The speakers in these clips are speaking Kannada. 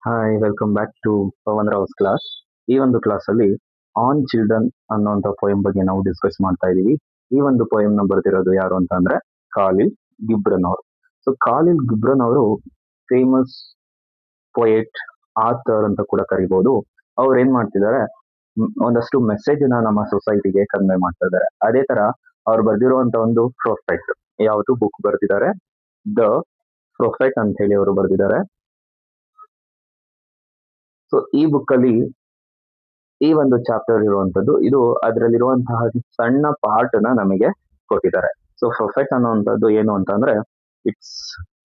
Hi welcome back to Pavan Rao's class. ಈ ಒಂದು ಕ್ಲಾಸಲ್ಲಿ ಆನ್ ಚಿಲ್ಡ್ರನ್ ಅನ್ನೋಂಥ ಪೊಯಮ್ ಬಗ್ಗೆ ನಾವು ಡಿಸ್ಕಸ್ ಮಾಡ್ತಾ ಇದ್ದೀವಿ. ಈ ಒಂದು ಪೊಯಮ್ನ ಬರೆದಿರೋದು ಯಾರು ಅಂತ ಅಂದ್ರೆ ಖಾಲಿಲ್ ಗಿಬ್ರನ್ ಅವರು. ಸೊ ಖಾಲಿಲ್ ಗಿಬ್ರನ್ ಅವರು ಫೇಮಸ್ ಪೊಯೆಟ್, ಆಥರ್ ಅಂತ ಕೂಡ ಕರಿಬಹುದು. ಅವ್ರು ಏನ್ ಮಾಡ್ತಿದ್ದಾರೆ, ಒಂದಷ್ಟು ಮೆಸೇಜ್ ನ ನಮ್ಮ ಸೊಸೈಟಿಗೆ ಕನ್ವೆ ಮಾಡ್ತಾ ಇದ್ದಾರೆ. ಅದೇ ತರ ಅವ್ರು ಬರೆದಿರುವಂತ ಒಂದು ಪ್ರೊಫೆಟ್ ಯಾವುದು ಬುಕ್ ಬರೆದಿದ್ದಾರೆ, ದ ಪ್ರೊಫೆಟ್ ಅಂತ ಹೇಳಿ ಅವರು ಬರೆದಿದ್ದಾರೆ. ಸೊ ಈ ಬುಕ್ ಅಲ್ಲಿ ಈ ಒಂದು ಚಾಪ್ಟರ್ ಇರುವಂತದ್ದು ಇದು, ಅದರಲ್ಲಿರುವಂತಹ ಸಣ್ಣ ಪಾರ್ಟ್ ನ ನಮಗೆ ಕೊಟ್ಟಿದ್ದಾರೆ. ಸೊ ಪ್ರೊಫೆಟ್ ಅನ್ನುವಂಥದ್ದು ಏನು ಅಂತಂದ್ರೆ it's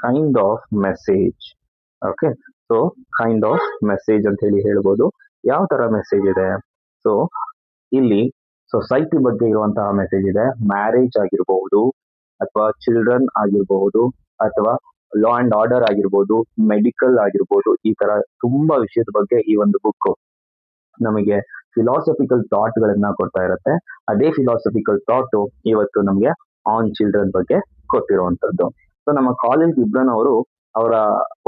kind of message. Okay, so kind of message ಅಂತ ಹೇಳಿ ಹೇಳ್ಬೋದು. ಯಾವ ತರ ಮೆಸೇಜ್ ಇದೆ? ಸೊ ಇಲ್ಲಿ ಸೊಸೈಟಿ ಬಗ್ಗೆ ಇರುವಂತಹ ಮೆಸೇಜ್ ಇದೆ. ಮ್ಯಾರೇಜ್ ಆಗಿರಬಹುದು, ಅಥವಾ ಚಿಲ್ಡ್ರನ್ ಆಗಿರಬಹುದು, ಅಥವಾ ಲಾ ಅಂಡ್ ಆರ್ಡರ್ ಆಗಿರ್ಬೋದು, ಮೆಡಿಕಲ್ ಆಗಿರ್ಬೋದು. ಈ ತರ ತುಂಬಾ ವಿಷಯದ ಬಗ್ಗೆ ಈ ಒಂದು ಬುಕ್ ನಮಗೆ ಫಿಲಾಸಫಿಕಲ್ ಥಾಟ್ ಗಳನ್ನ ಕೊಡ್ತಾ ಇರುತ್ತೆ. ಅದೇ ಫಿಲಾಸಫಿಕಲ್ ಥಾಟ್ ಇವತ್ತು ನಮಗೆ ಆನ್ ಚಿಲ್ಡ್ರನ್ ಬಗ್ಗೆ ಕೊಟ್ಟಿರುವಂತದ್ದು. ಸೊ ನಮ್ಮ ಖಾಲಿಲ್ ಗಿಬ್ರನ್ ಅವರು ಅವರ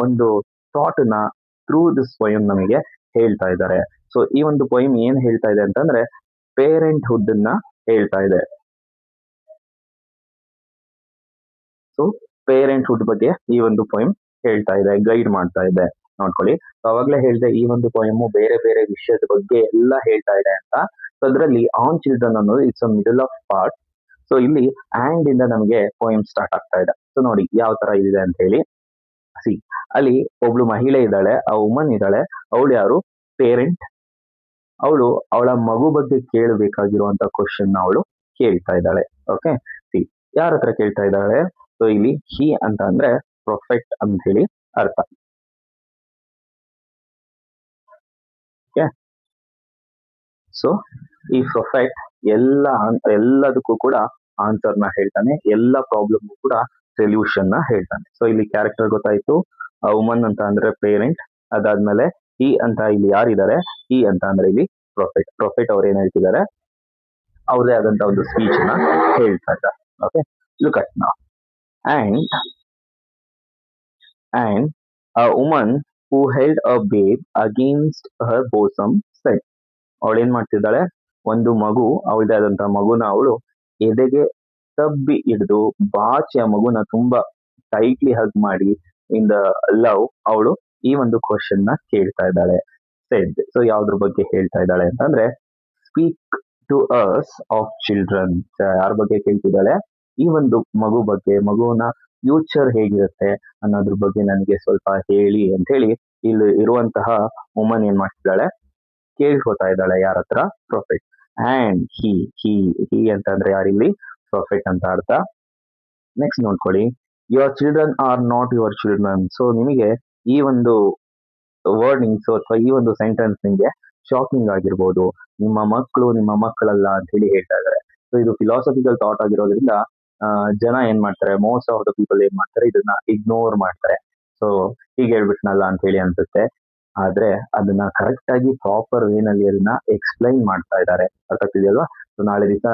ಒಂದು ಥಾಟ್ ನ ಥ್ರೂ ದಿಸ್ ಪೊಯಮ್ ನಮಗೆ ಹೇಳ್ತಾ ಇದ್ದಾರೆ. ಸೊ ಈ ಒಂದು ಪೊಯಮ್ ಏನ್ ಹೇಳ್ತಾ ಇದೆ ಅಂತಂದ್ರೆ ಪೇರೆಂಟ್ ಹುಡ್ ನ ಹೇಳ್ತಾ ಇದೆ. ಸೊ ಪೇರೆಂಟ್ ಹುಡ್ ಬಗ್ಗೆ ಈ ಒಂದು ಪೊಯಮ್ ಹೇಳ್ತಾ ಇದೆ, ಗೈಡ್ ಮಾಡ್ತಾ ಇದೆ. ನೋಡ್ಕೊಳ್ಳಿ, ಅವಾಗ್ಲೇ ಹೇಳಿದೆ ಈ ಒಂದು ಪೊಯಮ್ ಬೇರೆ ಬೇರೆ ವಿಷಯದ ಬಗ್ಗೆ ಎಲ್ಲ ಹೇಳ್ತಾ ಇದೆ ಅಂತ. ಸೊ ಅದರಲ್ಲಿ ಆನ್ ಚಿಲ್ಡ್ರನ್ ಅನ್ನೋದು it's a middle of part. So ಇಲ್ಲಿ ಆಂಡ್ ಇಂದ ನಮಗೆ ಪೊಯಮ್ ಸ್ಟಾರ್ಟ್ ಆಗ್ತಾ ಇದೆ. ಸೊ ನೋಡಿ ಯಾವ ತರ ಇದೆ ಅಂತ ಹೇಳಿ. ಸಿ, ಅಲ್ಲಿ ಒಬ್ಳು ಮಹಿಳೆ ಇದ್ದಾಳೆ, ಆ ವುಮನ್ ಇದ್ದಾಳೆ. ಅವಳು ಯಾರು? ಪೇರೆಂಟ್. ಅವಳು ಅವಳ ಮಗು ಬಗ್ಗೆ ಕೇಳಬೇಕಾಗಿರುವಂತ ಕ್ವಶನ್ ಅವಳು ಕೇಳ್ತಾ ಇದ್ದಾಳೆ. ಓಕೆ, ಸಿ, ಯಾರ ಹತ್ರ ಕೇಳ್ತಾ ಇದ್ದಾಳೆ? ಸೊ ಇಲ್ಲಿ ಹಿ ಅಂತ ಅಂದ್ರೆ ಪ್ರೊಫೆಟ್ ಅಂತ ಹೇಳಿ ಅರ್ಥ. ಓಕೆ, ಸೊ ಈ ಪ್ರೊಫೆಟ್ ಎಲ್ಲದಕ್ಕೂ ಕೂಡ ಆನ್ಸರ್ ನ ಹೇಳ್ತಾನೆ, ಎಲ್ಲ ಪ್ರಾಬ್ಲಮ್ ಕೂಡ ಸೊಲ್ಯೂಷನ್ ನ ಹೇಳ್ತಾನೆ. ಸೊ ಇಲ್ಲಿ ಕ್ಯಾರೆಕ್ಟರ್ ಗೊತ್ತಾಯ್ತು. ವುಮನ್ ಅಂತ ಅಂದ್ರೆ ಪೇರೆಂಟ್, ಅದಾದ್ಮೇಲೆ ಹಿ ಅಂತ ಇಲ್ಲಿ ಯಾರಿದ್ದಾರೆ, ಹಿ ಅಂತ ಅಂದ್ರೆ ಇಲ್ಲಿ ಪ್ರೊಫೆಟ್. ಪ್ರೊಫೆಟ್ ಅವ್ರು ಏನ್ ಹೇಳ್ತಿದ್ದಾರೆ, ಅವ್ರದೇ ಆದಂತ ಒಂದು ಸ್ಪೀಚ್ ನ ಹೇಳ್ತಾ ಇದ್ದಾರೆ. Okay, look at now. And a woman who held a babe against her bosom said. ಅವಳೇನ್ ಮಾಡ್ತಿದ್ದಾಳೆ, ಒಂದು ಮಗು, ಅವಳದೇ ಆದಂತ ಮಗುನ ಅವಳು ಎದೆಗೆ ತಬ್ಬಿ ಹಿಡಿದು ಬಾಚಿ ಆ ಮಗುನ ತುಂಬಾ ಟೈಟ್ಲಿ ಹಗ್ ಮಾಡಿ ಇನ್ ದ ಲವ್ ಅವಳು ಈ ಒಂದು ಕ್ವಶನ್ ನ ಕೇಳ್ತಾ ಇದ್ದಾಳೆ. ಸೆಡ್. ಸೊ ಯಾವ್ದ್ರ ಬಗ್ಗೆ ಹೇಳ್ತಾ ಇದ್ದಾಳೆ ಅಂತಂದ್ರೆ speak to us of children. ಯಾರ ಬಗ್ಗೆ ಕೇಳ್ತಿದ್ದಾಳೆ? ಈ ಒಂದು ಮಗು ಬಗ್ಗೆ, ಮಗುವಿನ ಫ್ಯೂಚರ್ ಹೇಗಿರುತ್ತೆ ಅನ್ನೋದ್ರ ಬಗ್ಗೆ ನನಗೆ ಸ್ವಲ್ಪ ಹೇಳಿ ಅಂತ ಹೇಳಿ ಇಲ್ಲಿ ಇರುವಂತಹ ವುಮನ್ ಏನ್ ಮಾಡ್ತಿದ್ದಾಳೆ, ಕೇಳ್ಕೊತಾ ಇದ್ದಾಳೆ. ಯಾರ ಹತ್ರ? ಪ್ರೊಫೆಟ್. ಅಂಡ್ ಹಿ ಅಂತಂದ್ರೆ ಯಾರಿಲ್ಲಿ? ಪ್ರೊಫೆಟ್ ಅಂತ ಅರ್ಥ. ನೆಕ್ಸ್ಟ್ ನೋಡ್ಕೊಳ್ಳಿ, your children are not your children. So ನಿಮಗೆ ಈ ಒಂದು ವರ್ಡಿಂಗ್ಸ್ ಅಥವಾ ಈ ಒಂದು ಸೆಂಟೆನ್ಸ್ ನಿಮಗೆ ಶಾಕಿಂಗ್ ಆಗಿರ್ಬೋದು. ನಿಮ್ಮ ಮಕ್ಕಳು ನಿಮ್ಮ ಮಕ್ಕಳಲ್ಲ ಅಂತ ಹೇಳಿ ಹೇಳ್ತಾ ಇದ್ದಾರೆ. ಸೊ ಇದು ಫಿಲಾಸಫಿಕಲ್ ಥಾಟ್ ಆಗಿರೋದ್ರಿಂದ ಜನ ಏನ್ ಮಾಡ್ತಾರೆ, ಮೋಸ್ಟ್ ಆಫ್ ದ ಪೀಪಲ್ ಏನ್ ಮಾಡ್ತಾರೆ, ಇದನ್ನ ಇಗ್ನೋರ್ ಮಾಡ್ತಾರೆ. ಸೊ ಹೀಗೆ ಹೇಳ್ಬಿಟ್ನಲ್ಲ ಅಂತ ಹೇಳಿ ಅನ್ಸುತ್ತೆ. ಆದ್ರೆ ಅದನ್ನ ಕರೆಕ್ಟ್ ಆಗಿ ಪ್ರಾಪರ್ ವೇನಲ್ಲಿ ಅದನ್ನ ಎಕ್ಸ್ಪ್ಲೈನ್ ಮಾಡ್ತಾ ಇದ್ದಾರೆ. ಅರ್ಥ ಆಗ್ತಿದೆಯಲ್ವಾ? ಸೊ ನಾಳೆ ದಿವಸ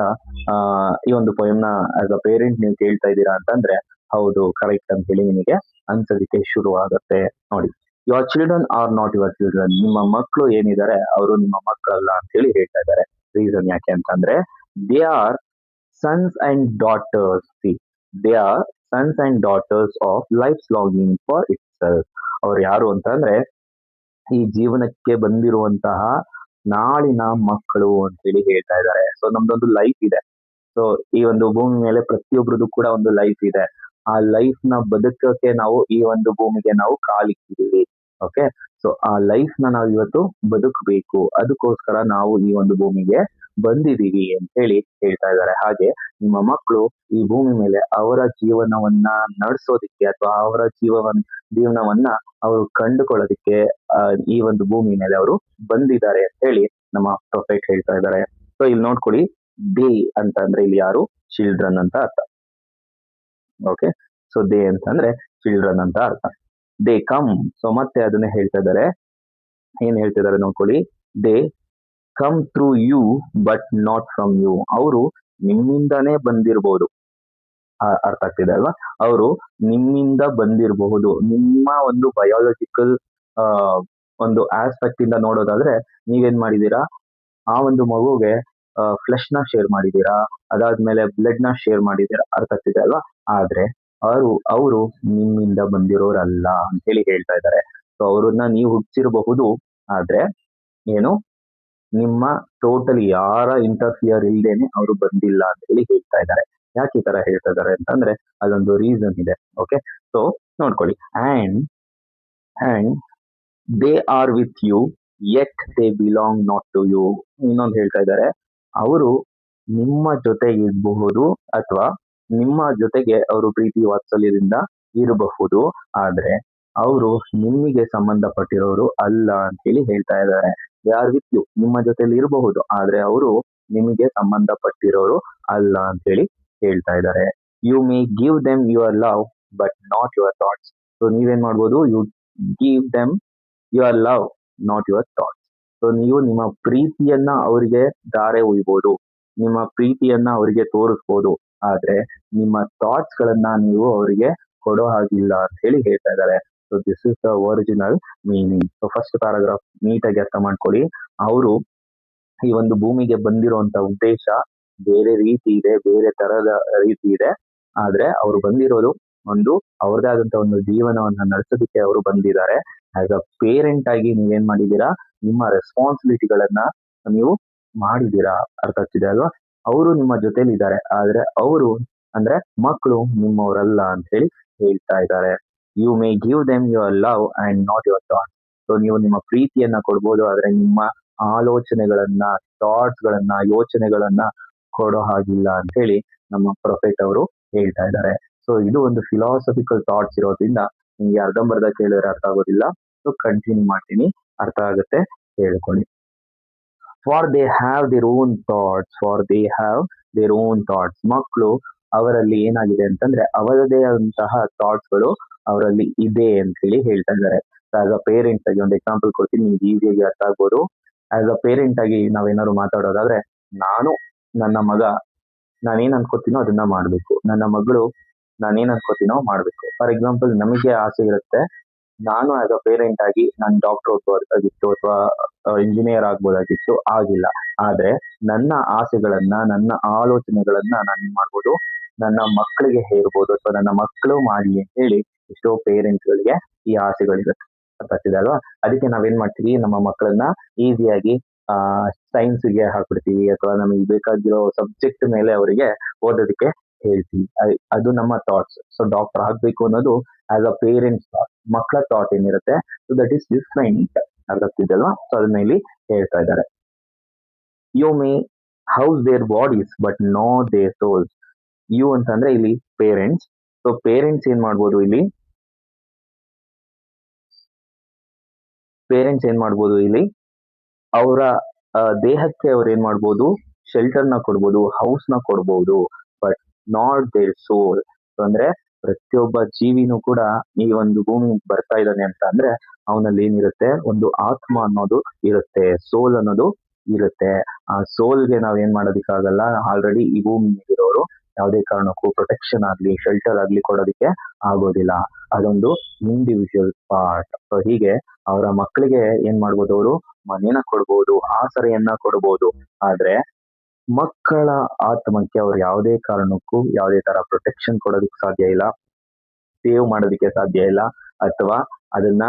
ಈ ಒಂದು ಪೊಯಮ್ ನ ಆಸ್ ಅ ಪೇರೆಂಟ್ ನೀವು ಕೇಳ್ತಾ ಇದ್ದೀರಾ ಅಂತಂದ್ರೆ ಹೌದು ಕರೆಕ್ಟ್ ಅಂತ ಹೇಳಿ ನಿಮಗೆ ಅನ್ಸೋದಕ್ಕೆ ಶುರು ಆಗುತ್ತೆ. ನೋಡಿ, your children are not your children. ನಿಮ್ಮ ಮಕ್ಕಳು ಏನಿದ್ದಾರೆ ಅವರು ನಿಮ್ಮ ಮಕ್ಕಳಲ್ಲ ಅಂತ ಹೇಳಿ ಹೇಳ್ತಾ ಇದ್ದಾರೆ. ರೀಸನ್ ಯಾಕೆ ಅಂತಂದ್ರೆ they are sons and daughters. They are sons and daughters of life longing for it self. ಅವ್ರು ಯಾರು ಅಂತಂದ್ರೆ ಈ ಜೀವನಕ್ಕೆ ಬಂದಿರುವಂತಹ ನಾಳಿನ ಮಕ್ಕಳು ಅಂತ ಹೇಳಿ ಹೇಳ್ತಾ ಇದ್ದಾರೆ. ಸೊ ನಮ್ದೊಂದು ಲೈಫ್ ಇದೆ. ಸೊ ಈ ಒಂದು ಭೂಮಿ ಮೇಲೆ ಪ್ರತಿಯೊಬ್ಬರದ್ದು ಕೂಡ ಒಂದು ಲೈಫ್ ಇದೆ. ಆ ಲೈಫ್ ನ ಬದುಕಕ್ಕೆ ನಾವು ಈ ಒಂದು ಭೂಮಿಗೆ ನಾವು ಕಾಲಿಟ್ಟಿದ್ದೀವಿ. ಓಕೆ, ಸೊ ಆ ಲೈಫ್ ನ ನಾವು ಇವತ್ತು ಬದುಕಬೇಕು, ಅದಕ್ಕೋಸ್ಕರ ನಾವು ಈ ಒಂದು ಭೂಮಿಗೆ ಬಂದಿದೀವಿ ಅಂತ ಹೇಳಿ ಹೇಳ್ತಾ ಇದ್ದಾರೆ. ಹಾಗೆ ನಿಮ್ಮ ಮಕ್ಕಳು ಈ ಭೂಮಿ ಮೇಲೆ ಅವರ ಜೀವನವನ್ನ ನಡೆಸೋದಿಕ್ಕೆ ಅಥವಾ ಅವರ ಜೀವನವನ್ನ ಅವರು ಕಂಡುಕೊಳ್ಳೋದಿಕ್ಕೆ ಈ ಒಂದು ಭೂಮಿ ಮೇಲೆ ಅವರು ಬಂದಿದ್ದಾರೆ ಅಂತ ಹೇಳಿ ನಮ್ಮ ಪ್ರೊಫೆಟ್ ಹೇಳ್ತಾ ಇದ್ದಾರೆ. ಸೊ ಇಲ್ಲಿ ನೋಡ್ಕೊಳ್ಳಿ, ದೇ ಅಂತ ಅಂದ್ರೆ ಇಲ್ಲಿ ಯಾರು? ಚಿಲ್ಡ್ರನ್ ಅಂತ ಅರ್ಥ. ಓಕೆ, ಸೊ ದೇ ಅಂತಂದ್ರೆ ಚಿಲ್ಡ್ರನ್ ಅಂತ ಅರ್ಥ. They come. ಸೊ ಮತ್ತೆ ಅದನ್ನೇ ಹೇಳ್ತಾ ಇದ್ದಾರೆ. ಏನ್ ಹೇಳ್ತಿದ್ದಾರೆ ನೋಡ್ಕೊಳ್ಳಿ, they come through you but not from you. ಅವರು ನಿಮ್ಮಿಂದಾನೇ ಬಂದಿರಬಹುದು. ಅರ್ಥ ಆಗ್ತಿದೆ ಅಲ್ವಾ? ಅವರು ನಿಮ್ಮಿಂದ ಬಂದಿರಬಹುದು. ನಿಮ್ಮ ಒಂದು ಬಯಾಲಜಿಕಲ್ ಒಂದು ಆಸ್ಪೆಕ್ಟ್ ಇಂದ ನೋಡೋದಾದ್ರೆ ನೀವೇನ್ ಮಾಡಿದೀರಾ, ಆ ಒಂದು ಮಗುಗೆ ಫ್ಲೆಶ್ ನ ಶೇರ್ ಮಾಡಿದೀರಾ, ಅದಾದ್ಮೇಲೆ ಬ್ಲಡ್ ನ ಶೇರ್ ಮಾಡಿದೀರಾ, ಅರ್ಥ ಆಗ್ತಿದೆ ಅಲ್ವಾ. ಆದ್ರೆ ಅವರು ನಿಮ್ಮಿಂದ ಬಂದಿರೋರಲ್ಲ ಅಂತ ಹೇಳಿ ಹೇಳ್ತಾ ಇದ್ದಾರೆ. ಸೊ ಅವ್ರನ್ನ ನೀವು ಹುಟ್ಟಿಸಿರಬಹುದು, ಆದ್ರೆ ಏನು ನಿಮ್ಮ ಟೋಟಲ್ ಯಾರ ಇಂಟರ್ಫಿಯರ್ ಇಲ್ದೇನೆ ಅವರು ಬಂದಿಲ್ಲ ಅಂತ ಹೇಳಿ ಹೇಳ್ತಾ ಇದ್ದಾರೆ. ಯಾಕೆ ಈ ತರ ಹೇಳ್ತಾ ಇದ್ದಾರೆ ಅಂತಂದ್ರೆ ಅದೊಂದು ರೀಸನ್ ಇದೆ. ಓಕೆ, ಸೊ ನೋಡ್ಕೊಳ್ಳಿ. And they are with you yet they belong not to you. ಇನ್ನೊಂದು ಹೇಳ್ತಾ ಇದ್ದಾರೆ, ಅವರು ನಿಮ್ಮ ಜೊತೆ ಇರಬಹುದು ಅಥವಾ ನಿಮ್ಮ ಜೊತೆಗೆ ಅವರು ಪ್ರೀತಿ ವಾತ್ಸಲ್ಯದಿಂದ ಇರಬಹುದು, ಆದ್ರೆ ಅವರು ನಿಮಗೆ ಸಂಬಂಧಪಟ್ಟಿರೋರು ಅಲ್ಲ ಅಂತ ಹೇಳಿ ಹೇಳ್ತಾ ಇದ್ದಾರೆ. ದೇ ಆರ್ ವಿತ್ ಯು, ನಿಮ್ಮ ಜೊತೆಲಿ ಇರಬಹುದು, ಆದ್ರೆ ಅವರು ನಿಮಗೆ ಸಂಬಂಧಪಟ್ಟಿರೋರು ಅಲ್ಲ ಅಂತ ಹೇಳಿ ಹೇಳ್ತಾ ಇದ್ದಾರೆ. You may give them your love but not your thoughts. So ನೀವೇನ್ ಮಾಡ್ಬೋದು, you give them your love not your thoughts. So ನೀವು ನಿಮ್ಮ ಪ್ರೀತಿಯನ್ನ ಅವರಿಗೆ ಧಾರೆ ಉಯ್ಬೋದು, ನಿಮ್ಮ ಪ್ರೀತಿಯನ್ನ ಅವರಿಗೆ ತೋರಿಸ್ಬೋದು, ಆದ್ರೆ ನಿಮ್ಮ ಥಾಟ್ಸ್ ಗಳನ್ನ ನೀವು ಅವರಿಗೆ ಕೊಡೋ ಹಾಗಿಲ್ಲ ಅಂತ ಹೇಳಿ ಹೇಳ್ತಾ ಇದ್ದಾರೆ. So this is the original meaning. So first paragraph ನೀಟಾಗಿ ಅರ್ಥ ಮಾಡ್ಕೊಳ್ಳಿ. ಅವರು ಈ ಒಂದು ಭೂಮಿಗೆ ಬಂದಿರುವಂತ ಉದ್ದೇಶ ಬೇರೆ ರೀತಿ ಇದೆ, ಬೇರೆ ತರದ ರೀತಿ ಇದೆ. ಆದ್ರೆ ಅವ್ರು ಬಂದಿರೋದು ಒಂದು ಅವ್ರದೇ ಆದಂತ ಒಂದು ಜೀವನವನ್ನ ನಡೆಸೋದಕ್ಕೆ ಅವರು ಬಂದಿದ್ದಾರೆ. ಆಸ್ ಅ ಪೇರೆಂಟ್ ಆಗಿ ನೀವೇನ್ ಮಾಡಿದೀರಾ, ನಿಮ್ಮ ರೆಸ್ಪಾನ್ಸಿಬಿಲಿಟಿಗಳನ್ನ ನೀವು ಮಾಡಿದೀರಾ. ಅರ್ಥ ಆಗ್ತಿದೆ ಅಲ್ವಾ. ಅವರು ನಿಮ್ಮ ಜೊತೆಲಿ ಇದ್ದಾರೆ, ಆದ್ರೆ ಅವರು ಅಂದ್ರೆ ಮಕ್ಕಳು ನಿಮ್ಮವರಲ್ಲ ಅಂತ ಹೇಳಿ ಹೇಳ್ತಾ ಇದ್ದಾರೆ. You may give them your love and not your thoughts. So ನೀವು ನಿಮ್ಮ ಪ್ರೀತಿಯನ್ನ ಕೊಡ್ಬೋದು, ಆದ್ರೆ ನಿಮ್ಮ ಆಲೋಚನೆಗಳನ್ನ, ಥಾಟ್ಸ್ ಗಳನ್ನ, ಯೋಚನೆಗಳನ್ನ ಕೊಡೋ ಹಾಗಿಲ್ಲ ಅಂತ ಹೇಳಿ ನಮ್ಮ ಪ್ರೊಫೆಟ್ ಅವರು ಹೇಳ್ತಾ ಇದ್ದಾರೆ. ಸೊ ಇದು ಒಂದು ಫಿಲಾಸಫಿಕಲ್ ಥಾಟ್ಸ್ ಇರೋದ್ರಿಂದ ನಿಮ್ಗೆ ಅರ್ಧಂಬರ್ಧ ಕೇಳಿದ್ರೆ ಅರ್ಥ ಆಗೋದಿಲ್ಲ. ಸೊ ಕಂಟಿನ್ಯೂ ಮಾಡ್ತೀನಿ, ಅರ್ಥ ಆಗುತ್ತೆ ಹೇಳ್ಕೊಳ್ಳಿ. For they have their own thoughts. ಮಕ್ಕಳು ಅವರಲ್ಲಿ ಏನಾಗಿದೆ ಅಂತಂದ್ರೆ ಅವರದೇ ಆದಂತಹ ಥಾಟ್ಸ್ಗಳು ಅವರಲ್ಲಿ ಇದೆ ಅಂತ ಹೇಳಿ ಹೇಳ್ತಾ ಇದ್ದಾರೆ. ಆಸ್ ಅ ಪೇರೆಂಟ್ ಆಗಿ ಒಂದು ಎಕ್ಸಾಂಪಲ್ ಕೊಡ್ತೀನಿ, ನಿಮ್ಗೆ ಈಸಿಯಾಗಿ ಅರ್ಥ ಆಗ್ಬೋದು. ಆಸ್ ಅ ಪೇರೆಂಟ್ ಆಗಿ ನಾವೇನಾದ್ರು ಮಾತಾಡೋದಾದ್ರೆ, ನನ್ನ ಮಗ ನಾನೇನ್ ಅನ್ಕೋತೀನೋ ಅದನ್ನ ಮಾಡ್ಬೇಕು, ನನ್ನ ಮಗಳು ನಾನೇನ್ ಅನ್ಕೋತೀನೋ ಮಾಡ್ಬೇಕು. ಫಾರ್ ಎಕ್ಸಾಂಪಲ್, ನಮಗೆ ಆಸೆ ಇರುತ್ತೆ, ನಾನು ಆಸ್ ಅ ಪೇರೆಂಟ್ ಆಗಿ ನಾನು ಡಾಕ್ಟರ್ ಓದ್ಬೋದಾಗಿತ್ತು ಅಥವಾ ಇಂಜಿನಿಯರ್ ಆಗ್ಬೋದಾಗಿತ್ತು, ಆಗಿಲ್ಲ. ಆದ್ರೆ ನನ್ನ ಆಸೆಗಳನ್ನ, ನನ್ನ ಆಲೋಚನೆಗಳನ್ನ ನಾನೇನ್ ಮಾಡ್ಬೋದು, ನನ್ನ ಮಕ್ಕಳಿಗೆ ಹೇರ್ಬೋದು ಅಥವಾ ನನ್ನ ಮಕ್ಕಳು ಮಾಡ್ಲಿ ಅಂತ ಹೇಳಿ ಎಷ್ಟೋ ಪೇರೆಂಟ್ಸ್ ಗಳಿಗೆ ಈ ಆಸೆಗಳಿರುತ್ತೆ. ಗೊತ್ತಾಗ್ತಿದೆ ಅಲ್ವಾ. ಅದಕ್ಕೆ ನಾವೇನ್ ಮಾಡ್ತೀವಿ, ನಮ್ಮ ಮಕ್ಕಳನ್ನ ಈಸಿಯಾಗಿ ಸೈನ್ಸ್ಗೆ ಹಾಕ್ಬಿಡ್ತೀವಿ ಅಥವಾ ನಮಗೆ ಬೇಕಾಗಿರೋ ಸಬ್ಜೆಕ್ಟ್ ಮೇಲೆ ಅವರಿಗೆ ಓದೋದಕ್ಕೆ ಹೇಳ್ತೀವಿ. ಅದು ನಮ್ಮ ಥಾಟ್ಸ್. ಸೊ ಡಾಕ್ಟರ್ ಆಗ್ಬೇಕು ಅನ್ನೋದು ಆಸ್ ಅ ಪೇರೆಂಟ್ಸ್ ಥಾಟ್. ಮಕ್ಕಳ ಥಾಟ್ ಏನಿರುತ್ತೆ, ಸೊ ದಟ್ ಈಸ್ ಡಿಫ್ರೆಂಟ್. ಅರ್ಥ. ಸೊ ಅದನ್ನ ಇಲ್ಲಿ ಹೇಳ್ತಾ ಇದ್ದಾರೆ. You may house their bodies but not their souls. You ಅಂತಂದ್ರೆ ಇಲ್ಲಿ ಪೇರೆಂಟ್ಸ್. ಸೊ ಪೇರೆಂಟ್ಸ್ ಏನ್ ಮಾಡ್ಬೋದು ಇಲ್ಲಿ ಅವರ ದೇಹಕ್ಕೆ ಅವ್ರು ಏನ್ ಮಾಡ್ಬೋದು, ಶೆಲ್ಟರ್ ನ ಕೊಡ್ಬೋದು, ಹೌಸ್ ನ ಕೊಡ್ಬೋದು, ಬಟ್ ನಾಟ್ ದೇರ್ ಸೋಲ್. ಅಂದ್ರೆ ಪ್ರತಿಯೊಬ್ಬ ಜೀವಿನೂ ಕೂಡ ಈ ಒಂದು ಭೂಮಿ ಬರ್ತಾ ಇದ್ದಾನೆ ಅಂತ ಅಂದ್ರೆ ಅವನಲ್ಲಿ ಏನಿರುತ್ತೆ, ಒಂದು ಆತ್ಮ ಅನ್ನೋದು ಇರುತ್ತೆ, ಸೋಲ್ ಅನ್ನೋದು ಇರುತ್ತೆ. ಆ ಸೋಲ್ಗೆ ನಾವ್ ಏನ್ ಮಾಡೋದಕ್ಕಾಗಲ್ಲ. ಆಲ್ರೆಡಿ ಈ ಭೂಮಿ ಇರೋರು ಯಾವುದೇ ಕಾರಣಕ್ಕೂ ಪ್ರೊಟೆಕ್ಷನ್ ಆಗ್ಲಿ, ಶೆಲ್ಟರ್ ಆಗ್ಲಿ ಕೊಡೋದಕ್ಕೆ ಆಗೋದಿಲ್ಲ. ಅದೊಂದು ಇಂಡಿವಿಜುವಲ್ ಪಾರ್ಟ್. ಸೊ ಹೀಗೆ ಅವರ ಮಕ್ಕಳಿಗೆ ಏನ್ ಮಾಡ್ಬೋದು, ಅವರು ಮನೇನ ಕೊಡ್ಬೋದು, ಆಸರೆಯನ್ನ ಕೊಡ್ಬೋದು, ಆದ್ರೆ ಮಕ್ಕಳ ಆತ್ಮಕ್ಕೆ ಅವ್ರು ಯಾವುದೇ ಕಾರಣಕ್ಕೂ ಯಾವುದೇ ತರ ಪ್ರೊಟೆಕ್ಷನ್ ಕೊಡೋದಕ್ಕೆ ಸಾಧ್ಯ ಇಲ್ಲ, ಸೇವ್ ಮಾಡೋದಕ್ಕೆ ಸಾಧ್ಯ ಇಲ್ಲ, ಅಥವಾ ಅದನ್ನ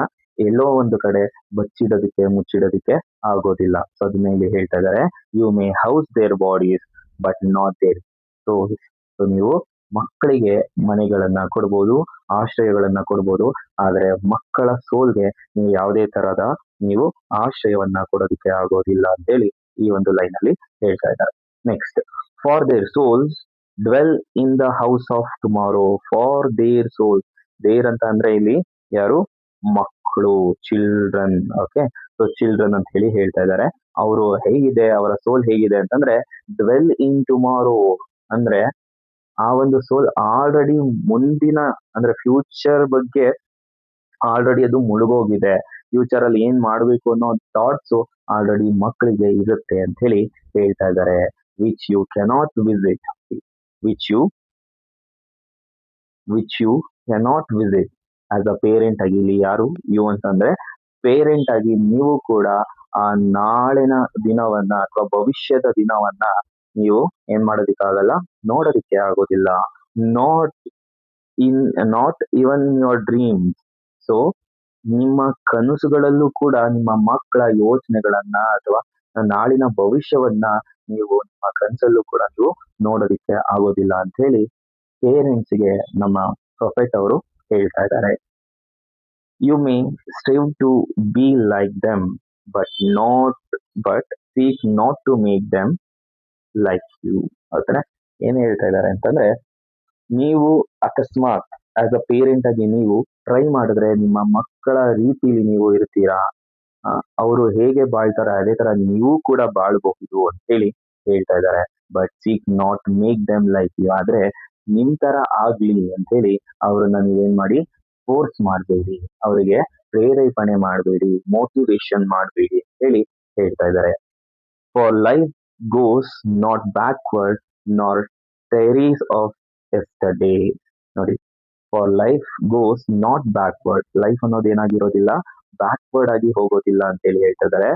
ಎಲ್ಲೋ ಒಂದು ಕಡೆ ಬಚ್ಚಿಡೋದಕ್ಕೆ, ಮುಚ್ಚಿಡೋದಕ್ಕೆ ಆಗೋದಿಲ್ಲ. ಸೊ ಅದನ್ನ ಇಲ್ಲಿ ಹೇಳ್ತಾ ಇದ್ದಾರೆ, you may house their bodies but not their souls. So ನೀವು ಮಕ್ಕಳಿಗೆ ಮನೆಗಳನ್ನ ಕೊಡ್ಬೋದು, ಆಶ್ರಯಗಳನ್ನ ಕೊಡ್ಬೋದು, ಆದ್ರೆ ಮಕ್ಕಳ ಸೋಲ್ಗೆ ನೀವು ಯಾವುದೇ ತರಹದ ನೀವು ಆಶ್ರಯವನ್ನ ಕೊಡೋದಕ್ಕೆ ಆಗೋದಿಲ್ಲ ಅಂತೇಳಿ ಈ ಒಂದು ಲೈನ್ ಅಲ್ಲಿ ಹೇಳ್ತಾ ಇದ್ದಾರೆ. Next, for their souls dwell in the house of tomorrow. For their souls, their ಅಂತ ಅಂದ್ರೆ ಇಲ್ಲಿ ಯಾರು, ಮಕ್ಕಳು, ಚಿಲ್ಡ್ರನ್. ಓಕೆ, ಸೊ ಚಿಲ್ಡ್ರನ್ ಅಂತ ಹೇಳಿ ಹೇಳ್ತಾ ಇದ್ದಾರೆ. ಅವರು ಹೇಗಿದೆ, ಅವರ ಸೋಲ್ ಹೇಗಿದೆ ಅಂತಂದ್ರೆ ಡ್ವೆಲ್ ಇನ್ ಟುಮಾರೋ ಅಂದ್ರೆ ಆ ಒಂದು ಸೋಲ್ ಆಲ್ರೆಡಿ ಮುಂದಿನ ಅಂದ್ರೆ ಫ್ಯೂಚರ್ ಬಗ್ಗೆ ಆಲ್ರೆಡಿ ಅದು ಮುಳುಗೋಗಿದೆ. ಫ್ಯೂಚರ್ ಅಲ್ಲಿ ಏನ್ ಮಾಡ್ಬೇಕು ಅನ್ನೋ ಥಾಟ್ಸ್ ಆಲ್ರೆಡಿ ಮಕ್ಕಳಿಗೆ ಇರುತ್ತೆ ಅಂತ ಹೇಳಿ ಹೇಳ್ತಾ ಇದ್ದಾರೆ. Which you cannot visit, which you cannot visit as a parent ಆಗಿ. ಇಲ್ಲಿ ಯಾರು ಯು ಅಂತಂದ್ರೆ ಪೇರೆಂಟ್ ಆಗಿ ನೀವು ಕೂಡ ಆ ನಾಳಿನ ದಿನವನ್ನ ಅಥವಾ ಭವಿಷ್ಯದ ದಿನವನ್ನ ನೀವು ಏನ್ ಮಾಡೋದಕ್ಕಾಗಲ್ಲ, ನೋಡೋದಕ್ಕೆ ಆಗೋದಿಲ್ಲ. Not in not even your dreams. So ನಿಮ್ಮ ಕನಸುಗಳಲ್ಲೂ ಕೂಡ ನಿಮ್ಮ ಮಕ್ಕಳ ಯೋಚನೆಗಳನ್ನ ಅಥವಾ ನಾಳಿನ ಭವಿಷ್ಯವನ್ನ ನೀವು ನಿಮ್ಮ ಕನಸಲ್ಲೂ ಕೂಡ ನೀವು ನೋಡೋದಿಕ್ಕೆ ಆಗೋದಿಲ್ಲ ಅಂತ ಹೇಳಿ ಪೇರೆಂಟ್ಸ್ಗೆ ನಮ್ಮ ಪ್ರೊಫೆಟ್ ಅವರು ಹೇಳ್ತಾ ಇದ್ದಾರೆ. You may strive to be like them but seek not to make them like you. ಅಂದ್ರೆ ಏನ್ ಹೇಳ್ತಾ ಇದ್ದಾರೆ ಅಂತಂದ್ರೆ, ನೀವು ಅಕಸ್ಮಾತ್ ಆಸ್ ಅ ಪೇರೆಂಟ್ ಆಗಿ ನೀವು ಟ್ರೈ ಮಾಡಿದ್ರೆ ನಿಮ್ಮ ಮಕ್ಕಳ ರೀತಿಲಿ ನೀವು ಇರ್ತೀರಾ, ಅವರು ಹೇಗೆ ಬಾಳ್ತಾರೆ ಅದೇ ತರ ನೀವು ಕೂಡ ಬಾಳ್ಬಹುದು ಅಂತ ಹೇಳಿ ಹೇಳ್ತಾ ಇದ್ದಾರೆ. But seek not make them like you. ಆದ್ರೆ ನಿಮ್ ತರ ಆಗ್ಲಿ ಅಂತ ಹೇಳಿ ಅವ್ರನ್ನ ನೀವೇನ್ ಮಾಡಿ, ಫೋರ್ಸ್ ಮಾಡಬೇಡಿ, ಅವರಿಗೆ ಪ್ರೇರೇಪಣೆ ಮಾಡಬೇಡಿ, ಮೋಟಿವೇಶನ್ ಮಾಡಬೇಡಿ ಅಂತ ಹೇಳಿ ಹೇಳ್ತಾ ಇದ್ದಾರೆ. For life goes not backward ನಾರ್ ಟೆರೀಸ್ ಆಫ್ ಎಸ್ಟರ್ಡೇ. ನೋಡಿ, for life goes not backward. Life ಅನ್ನೋದು ಏನಾಗಿರೋದಿಲ್ಲ, ಬ್ಯಾಕ್ವರ್ಡ್ ಆಗಿ ಹೋಗೋದಿಲ್ಲ ಅಂತ ಹೇಳಿ ಹೇಳ್ತಾ ಇದ್ದಾರೆ.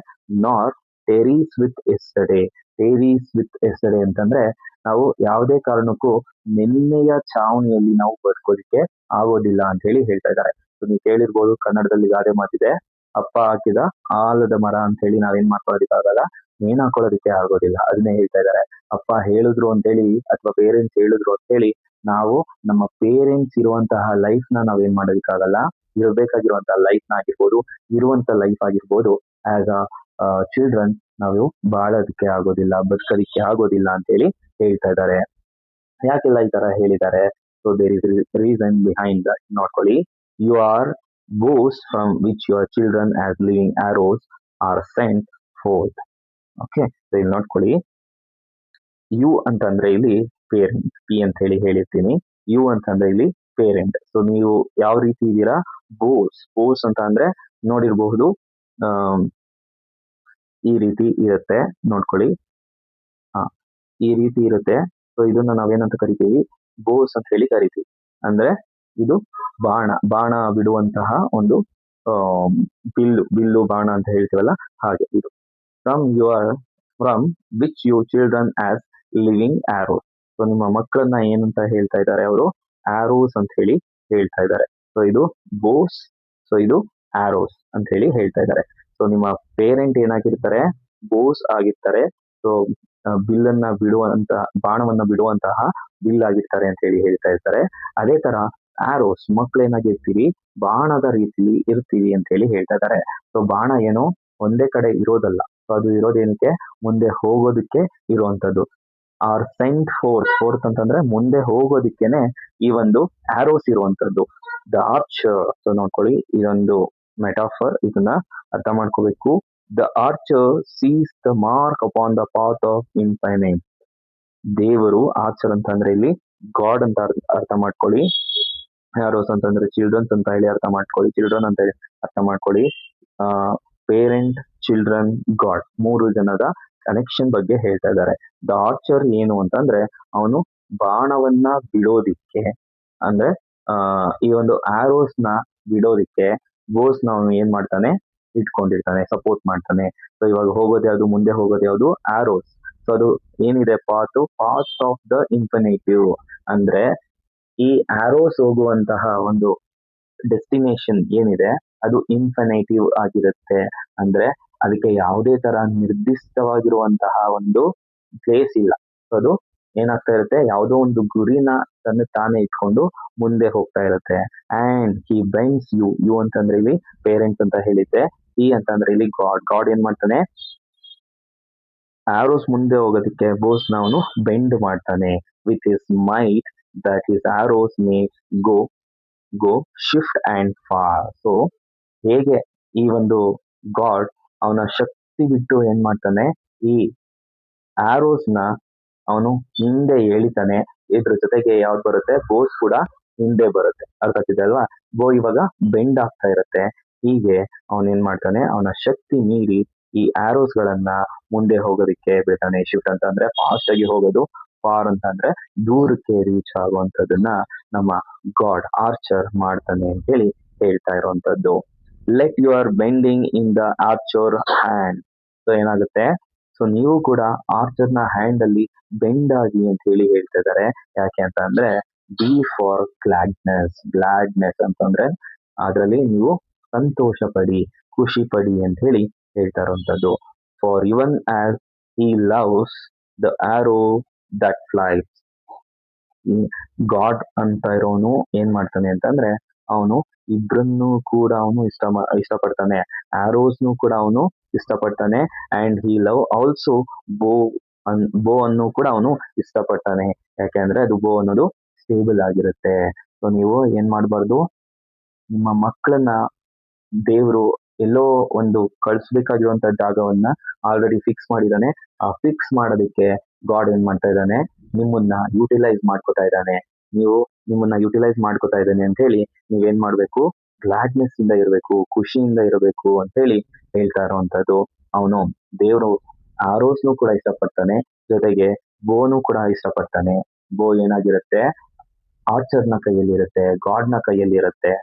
ನಾರ್ ಟೆರೀಸ್ ವಿತ್ ಎಸ್ಟರ್ಡೇ. ಟೆರೀಸ್ ವಿತ್ ಎಸ್ಟರ್ಡೇ ಅಂತಂದ್ರೆ ನಾವು ಯಾವುದೇ ಕಾರಣಕ್ಕೂ ನಿನ್ನೆಯ ಛಾವಣಿಯಲ್ಲಿ ನಾವು ಬದುಕೋದಿಕ್ಕೆ ಆಗೋದಿಲ್ಲ ಅಂತ ಹೇಳಿ ಹೇಳ್ತಾ ಇದ್ದಾರೆ. ನೀವು ಕೇಳಿರ್ಬೋದು, ಕನ್ನಡದಲ್ಲಿ ಗಾದೆ ಮಾತಿದೆ, ಅಪ್ಪ ಹಾಕಿದ ಆಲದ ಮರ ಅಂತ ಹೇಳಿ ನಾವೇನ್ ಮಾಡ್ಕೊಳ್ಳೋದಕ್ಕಾಗಲ್ಲ, ನೇಣು ಹಾಕೊಳ್ಳೋದಕ್ಕೆ ಆಗೋದಿಲ್ಲ. ಅದನ್ನೇ ಹೇಳ್ತಾ ಇದ್ದಾರೆ. ಅಪ್ಪ ಹೇಳಿದ್ರು ಅಂತೇಳಿ ಅಥವಾ ಪೇರೆಂಟ್ಸ್ ಹೇಳಿದ್ರು ಅಂತೇಳಿ ನಾವು ನಮ್ಮ ಪೇರೆಂಟ್ಸ್ ಇರುವಂತಹ ಲೈಫ್ ನ ನಾವೇನ್ ಮಾಡೋದಕ್ಕಾಗಲ್ಲ, ಇರಬೇಕಾಗಿರುವಂತಹ ಲೈಫ್ ನ ಆಗಿರ್ಬೋದು, ಇರುವಂತ ಲೈಫ್ ಆಗಿರ್ಬೋದು, ಆಸ್ ಅ ಚಿಲ್ಡ್ರನ್ ನಾವು ಬಾಳೋದಕ್ಕೆ ಆಗೋದಿಲ್ಲ, ಬದುಕೋದಿಕ್ಕೆ ಆಗೋದಿಲ್ಲ ಅಂತ ಹೇಳಿ ಹೇಳ್ತಾ ಇದ್ದಾರೆ. ಯಾಕೆಲ್ಲ ಈ ತರ ಹೇಳಿದ್ದಾರೆ? So there is reason behind that. ನೋಡ್ಕೊಳ್ಳಿ, you are bows from which your children as living arrows are sent forth. Okay, ಇಲ್ಲಿ ನೋಡ್ಕೊಳ್ಳಿ, ಯು ಅಂತಂದ್ರೆ ಇಲ್ಲಿ ಪೇರೆಂಟ್, ಪಿ ಅಂತ ಹೇಳಿ ಹೇಳಿರ್ತೀನಿ. ಯು ಅಂತಂದ್ರೆ ಇಲ್ಲಿ ಪೇರೆಂಟ್. ಸೊ ನೀವು ಯಾವ ರೀತಿ ಇದ್ದೀರಾ? ಬೋಸ್ ಅಂತ ಅಂದ್ರೆ ನೋಡಿರಬಹುದು, ಈ ರೀತಿ ಇರುತ್ತೆ, ನೋಡ್ಕೊಳ್ಳಿ. ಈ ರೀತಿ ಇರುತ್ತೆ. ಸೊ ಇದನ್ನ ನಾವೇನಂತ ಕರಿತೀವಿ? ಬೋಸ್ ಅಂತ ಹೇಳಿ ಕರಿತೀವಿ. ಅಂದ್ರೆ ಇದು ಬಾಣ ಬಿಡುವಂತಹ ಒಂದು ಬಿಲ್ಲು ಬಾಣ ಅಂತ ಹೇಳ್ತೀವಲ್ಲ, ಹಾಗೆ ಇದು. From which you children as living arrows. ಸೊ ನಿಮ್ಮ ಮಕ್ಕಳನ್ನ ಏನಂತ ಹೇಳ್ತಾ ಇದ್ದಾರೆ ಅವರು? ಆರೋಸ್ ಅಂತ ಹೇಳಿ ಹೇಳ್ತಾ ಇದ್ದಾರೆ. ಸೊ ಇದು ಬೋಸ್, ಸೊ ಇದು ಆರೋಸ್ ಅಂತ ಹೇಳಿ ಹೇಳ್ತಾ ಇದ್ದಾರೆ. ಸೊ ನಿಮ್ಮ ಪೇರೆಂಟ್ ಏನಾಗಿರ್ತಾರೆ? ಬೋಸ್ ಆಗಿರ್ತಾರೆ. ಸೊ ಬಿಲ್ಲನ್ನ ಬಿಡುವಂತಹ, ಬಾಣವನ್ನ ಬಿಡುವಂತಹ ಬಿಲ್ ಆಗಿರ್ತಾರೆ ಅಂತ ಹೇಳಿ ಹೇಳ್ತಾ ಇರ್ತಾರೆ. ಅದೇ ತರ ಆರೋಸ್, ಮಕ್ಳು ಏನಾಗಿರ್ತೀವಿ? ಬಾಣದ ರೀತಿಲಿ ಇರ್ತೀವಿ ಅಂತ ಹೇಳಿ ಹೇಳ್ತಾ ಇದ್ದಾರೆ. ಸೊ ಬಾಣ ಏನು ಒಂದೇ ಕಡೆ ಇರೋದಲ್ಲ, ಸೊ ಅದು ಇರೋದೇನಕ್ಕೆ? ಮುಂದೆ ಹೋಗೋದಕ್ಕೆ ಇರುವಂತದ್ದು. ಆರ್ ಸೆಂಟ್ ಫೋರ್ತ್ ಅಂತಂದ್ರೆ ಮುಂದೆ ಹೋಗೋದಿಕ್ಕೇನೆ ಈ ಒಂದು ಆರೋಸ್ ಇರುವಂತದ್ದು. The archer. ಸೊ ನೋಡ್ಕೊಳ್ಳಿ, ಇದೊಂದು ಮೆಟಾಫರ್, ಇದನ್ನ ಅರ್ಥ ಮಾಡ್ಕೋಬೇಕು. The archer sees the mark upon the path of infinite. ದೇವರು, ಆರ್ಚರ್ ಅಂತಂದ್ರೆ ಇಲ್ಲಿ ಗಾಡ್ ಅಂತ ಅರ್ಥ ಮಾಡ್ಕೊಳ್ಳಿ. ಆರೋಸ್ ಅಂತಂದ್ರೆ ಚಿಲ್ಡ್ರನ್ಸ್ ಅಂತ ಹೇಳಿ ಅರ್ಥ ಮಾಡ್ಕೊಳ್ಳಿ, ಚಿಲ್ಡ್ರನ್ ಅಂತ ಹೇಳಿ ಅರ್ಥ ಮಾಡ್ಕೊಳ್ಳಿ. ಪೇರೆಂಟ್, ಚಿಲ್ಡ್ರನ್, ಗಾಡ್, 3 ಜನದ ಕನೆಕ್ಷನ್ ಬಗ್ಗೆ ಹೇಳ್ತಾ ಇದ್ದಾರೆ. ದ ಆರ್ಚರ್ ಏನು ಅಂತಂದ್ರೆ ಅವನು ಬಾಣವನ್ನ ಬಿಡೋದಿಕ್ಕೆ, ಅಂದ್ರೆ ಈ ಒಂದು ಆರೋಸ್ ನ ಬಿಡೋದಿಕ್ಕೆ ಬೋಸ್ ನ ಅವನು ಏನ್ ಮಾಡ್ತಾನೆ? ಇಟ್ಕೊಂಡಿರ್ತಾನೆ, ಸಪೋರ್ಟ್ ಮಾಡ್ತಾನೆ. ಸೊ ಇವಾಗ ಹೋಗೋದು ಯಾವ್ದು? ಮುಂದೆ ಹೋಗೋದು ಯಾವ್ದು? ಆರೋಸ್. ಸೊ ಅದು ಏನಿದೆ? Path of the infinitive. ಅಂದ್ರೆ ಈ ಆರೋಸ್ ಹೋಗುವಂತಹ ಒಂದು ಡೆಸ್ಟಿನೇಷನ್ ಏನಿದೆ ಅದು ಇನ್ಫಿನಿಟಿವ್ ಆಗಿರುತ್ತೆ. ಅಂದ್ರೆ ಅದಕ್ಕೆ ಯಾವುದೇ ತರ ನಿರ್ದಿಷ್ಟವಾಗಿರುವಂತಹ ಒಂದು ಪ್ಲೇಸ್ ಇಲ್ಲ. ಅದು ಏನಾಗ್ತಾ ಇರುತ್ತೆ? ಯಾವುದೋ ಒಂದು ಗುರಿನ ತಾನೇ ಇಟ್ಕೊಂಡು ಮುಂದೆ ಹೋಗ್ತಾ ಇರುತ್ತೆ. ಅಂಡ್ ಹಿ ಬೆಂಡ್ಸ್ ಯು ಅಂತಂದ್ರೆ ಇಲ್ಲಿ ಪೇರೆಂಟ್ಸ್ ಅಂತ ಹೇಳಿದ್ದೆ. ಹಿ ಅಂತಂದ್ರೆ ಇಲ್ಲಿ ಗಾಡ್ ಏನ್ ಮಾಡ್ತಾನೆ? ಆರೋಸ್ ಮುಂದೆ ಹೋಗೋದಕ್ಕೆ ಬೋಸ್ ನ ಅವನು ಬೆಂಡ್ ಮಾಡ್ತಾನೆ. With his might that his arrows may go shift and far. So ಹೇಗೆ ಈ ಒಂದು ಗಾಡ್ ಅವನ ಶಕ್ತಿ ಬಿಟ್ಟು ಏನ್ ಮಾಡ್ತಾನೆ? ಈ ಆರೋಸ್ ನ ಅವನು ಹಿಂದೆ ಎಳಿತಾನೆ. ಇದ್ರ ಜೊತೆಗೆ ಯಾವ್ದು ಬರುತ್ತೆ? ಬೋಸ್ ಕೂಡ ಹಿಂದೆ ಬರುತ್ತೆ. ಅರ್ಥ ಆಗ್ತಿದೆ ಅಲ್ವಾ? ಬೋ ಇವಾಗ ಬೆಂಡ್ ಆಗ್ತಾ ಇರುತ್ತೆ. ಹೀಗೆ ಅವನ್ ಏನ್ ಮಾಡ್ತಾನೆ? ಅವನ ಶಕ್ತಿ ಮೀರಿ ಈ ಆರೋಸ್ ಗಳನ್ನ ಮುಂದೆ ಹೋಗೋದಕ್ಕೆ ಬಿಡ್ತಾನೆ. ಶಿಫ್ಟ್ ಅಂತ ಅಂದ್ರೆ ಫಾಸ್ಟ್ ಆಗಿ ಹೋಗೋದು, ಫಾರ್ ಅಂತ ಅಂದ್ರೆ ದೂರಕ್ಕೆ ರೀಚ್ ಆಗುವಂತದನ್ನ ನಮ್ಮ ಗಾಡ್ ಆರ್ಚರ್ ಮಾಡ್ತಾನೆ ಅಂತ ಹೇಳಿ ಹೇಳ್ತಾ ಇರುವಂತದ್ದು. Let your bending in the archer hand. So ಏನಾಗುತ್ತೆ, ಸೊ ನೀವು ಕೂಡ ಆರ್ಚರ್ನ ಹ್ಯಾಂಡ್ ಅಲ್ಲಿ ಬೆಂಡ್ ಆಗಿ ಅಂತ ಹೇಳಿ ಹೇಳ್ತಾ ಇದ್ದಾರೆ. ಯಾಕೆ ಅಂತ ಅಂದ್ರೆ ಬಿ ಫಾರ್ ಗ್ಲಾಡ್ನೆಸ್ ಅಂತಂದ್ರೆ ಅದರಲ್ಲಿ ನೀವು ಸಂತೋಷ ಪಡಿ, ಖುಷಿ ಪಡಿ ಅಂತ ಹೇಳಿ ಹೇಳ್ತಾ ಇರುವಂತದ್ದು. For even as he loves the arrow that flies. God ಅಂತ ಇರೋನು ಏನ್ ಮಾಡ್ತಾನೆ ಅಂತಂದ್ರೆ ಅವನು ಇಬ್ರನ್ನು ಕೂಡ ಅವನು ಇಷ್ಟಪಡ್ತಾನೆ, ಆರೋಸ್ನು ಕೂಡ ಅವನು ಇಷ್ಟಪಡ್ತಾನೆ, ಅಂಡ್ ಹಿ ಲವ್ ಆಲ್ಸೋ ಬೋ ಬೋ ಅನ್ನು ಕೂಡ ಅವನು ಇಷ್ಟಪಡ್ತಾನೆ. ಯಾಕೆಂದ್ರೆ ಅದು ಬೋ ಅನ್ನೋದು ಸ್ಟೇಬಲ್ ಆಗಿರುತ್ತೆ. ಸೊ ನೀವು ಏನ್ ಮಾಡಬಾರ್ದು, ನಿಮ್ಮ ಮಕ್ಕಳನ್ನ ದೇವರು ಎಲ್ಲೋ ಒಂದು ಕಳಿಸ್ಬೇಕಾಗಿರುವಂತ ಜಾಗವನ್ನ ಆಲ್ರೆಡಿ ಫಿಕ್ಸ್ ಮಾಡಿದಾನೆ. ಆ ಫಿಕ್ಸ್ ಮಾಡೋದಕ್ಕೆ ಗಾಡ್ ಏನ್ ಮಾಡ್ತಾ ಇದ್ದಾನೆ, ನಿಮ್ಮನ್ನ ಯೂಟಿಲೈಸ್ ಮಾಡ್ಕೋತಾ ಇದ್ದಾನೆ. ನೀವು ನಿಮ್ಮನ್ನ ಯೂಟಿಲೈಸ್ ಮಾಡ್ಕೋತಾ ಇದ್ದಾನೆ ಅಂತ ಹೇಳಿ ನೀವೇನ್ ಮಾಡ್ಬೇಕು, ಗ್ಲಾಡ್ನೆಸ್ ಇಂದ ಇರಬೇಕು, ಖುಷಿಯಿಂದ ಇರಬೇಕು ಅಂತ ಹೇಳಿ ಹೇಳ್ತಾ ಇರುವಂತದ್ದು. ಅವನು ದೇವರು ಆರೋಸ್ನು ಕೂಡ ಇಷ್ಟಪಡ್ತಾನೆ, ಜೊತೆಗೆ ಬೋನು ಕೂಡ ಇಷ್ಟಪಡ್ತಾನೆ. ಬೋ ಏನಾಗಿರುತ್ತೆ, ಆರ್ಚರ್ನ ಕೈಯಲ್ಲಿ ಇರುತ್ತೆ, ಗಾಡ್ನ ಕೈಯಲ್ಲಿ ಇರುತ್ತೆ,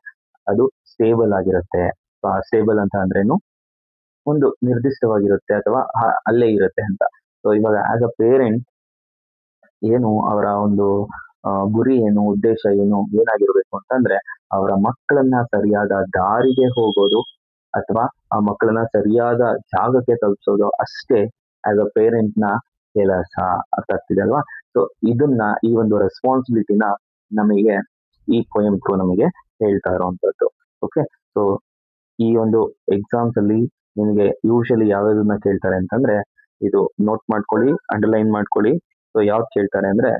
ಅದು ಸ್ಟೇಬಲ್ ಆಗಿರುತ್ತೆ. ಸ್ಟೇಬಲ್ ಅಂತ ಅಂದ್ರೇನು, ಒಂದು ನಿರ್ದಿಷ್ಟವಾಗಿರುತ್ತೆ ಅಥವಾ ಅಲ್ಲೇ ಇರುತ್ತೆ ಅಂತ. ಸೊ ಇವಾಗ ಆಸ್ ಅ ಪೇರೆಂಟ್ ಏನು ಅವರ ಒಂದು ಗುರಿ ಏನು, ಉದ್ದೇಶ ಏನು, ಏನಾಗಿರ್ಬೇಕು ಅಂತಂದ್ರೆ ಅವರ ಮಕ್ಕಳನ್ನ ಸರಿಯಾದ ದಾರಿಗೆ ಹೋಗೋದು ಅಥವಾ ಆ ಮಕ್ಕಳನ್ನ ಸರಿಯಾದ ಜಾಗಕ್ಕೆ ತಲುಪಿಸೋದು ಅಷ್ಟೇ ಆಸ್ ಅ ಪೇರೆಂಟ್ ನ ಕೆಲಸ. ಅರ್ಥ ಆಗ್ತಿದೆ ಅಲ್ವಾ? ಸೊ ಇದನ್ನ, ಈ ಒಂದು ರೆಸ್ಪಾನ್ಸಿಬಿಲಿಟಿನ ನಮಗೆ ಈ ಪೊಯಮ್ ಥ್ರೂ ನಮಗೆ ಹೇಳ್ತಾ ಇರುವಂತದ್ದು. ಓಕೆ, ಸೊ ಈ ಒಂದು ಎಕ್ಸಾಮ್ಸ್ ಅಲ್ಲಿ ನಿಮಗೆ ಯೂಶಲಿ ಯಾವ್ಯಾವ್ದನ್ನ ಕೇಳ್ತಾರೆ ಅಂತಂದ್ರೆ, ಇದು ನೋಟ್ ಮಾಡ್ಕೊಳ್ಳಿ, ಅಂಡರ್ಲೈನ್ ಮಾಡ್ಕೊಳ್ಳಿ. ಸೊ ಯಾವ್ದು ಕೇಳ್ತಾರೆ ಅಂದ್ರೆ,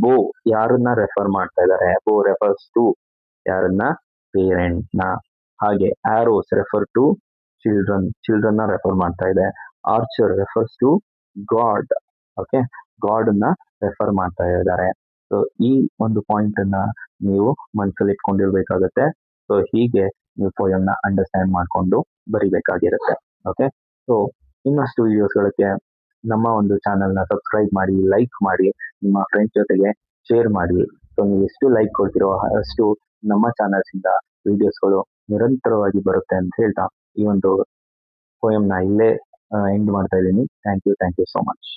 ಬೋ ಯಾರನ್ನ ರೆಫರ್ ಮಾಡ್ತಾ ಇದ್ದಾರೆ, ಬೋ ರೆಫರ್ಸ್ ಟು ಯಾರನ್ನ, ಪೇರೆಂಟ್ ನ. ಹಾಗೆ ಆರೋಸ್ ರೆಫರ್ ಟು ಚಿಲ್ಡ್ರನ್ ನ ರೆಫರ್ ಮಾಡ್ತಾ ಇದೆ. Archer refers to God. Okay, God ನ ರೆಫರ್ ಮಾಡ್ತಾ ಇದ್ದಾರೆ. ಸೊ ಈ ಒಂದು ಪಾಯಿಂಟ್ ಅನ್ನ ನೀವು ಮನಸ್ಸಲ್ಲಿ ಇಟ್ಕೊಂಡಿರ್ಬೇಕಾಗತ್ತೆ. ಸೊ ಹೀಗೆ ನೀವು ಪೋಯಮ್ನ ಅಂಡರ್ಸ್ಟ್ಯಾಂಡ್ ಮಾಡ್ಕೊಂಡು ಬರಿಬೇಕಾಗಿರುತ್ತೆ. ಓಕೆ, ಸೊ ಇನ್ನಷ್ಟು ವಿಡಿಯೋಸ್ಗಳಿಗೆ ನಮ್ಮ ಒಂದು ಚಾನಲ್ನ ಸಬ್ಸ್ಕ್ರೈಬ್ ಮಾಡಿ, ಲೈಕ್ ಮಾಡಿ, ನಿಮ್ಮ ಫ್ರೆಂಡ್ಸ್ ಜೊತೆಗೆ ಶೇರ್ ಮಾಡಿ. ಸೊ ನೀವು ಎಷ್ಟು ಲೈಕ್ ಕೊಡ್ತೀರೋ ಅಷ್ಟು ನಮ್ಮ ಚಾನಲ್ಸ್ ಇಂದ ವಿಡಿಯೋಸ್ಗಳು ನಿರಂತರವಾಗಿ ಬರುತ್ತೆ ಅಂತ ಹೇಳ್ತಾ ಈ ಒಂದು ಪೋಯಮ್ನ ಇಲ್ಲೇ ಎಂಡ್ ಮಾಡ್ತಾ ಇದ್ದೀನಿ. Thank you so much.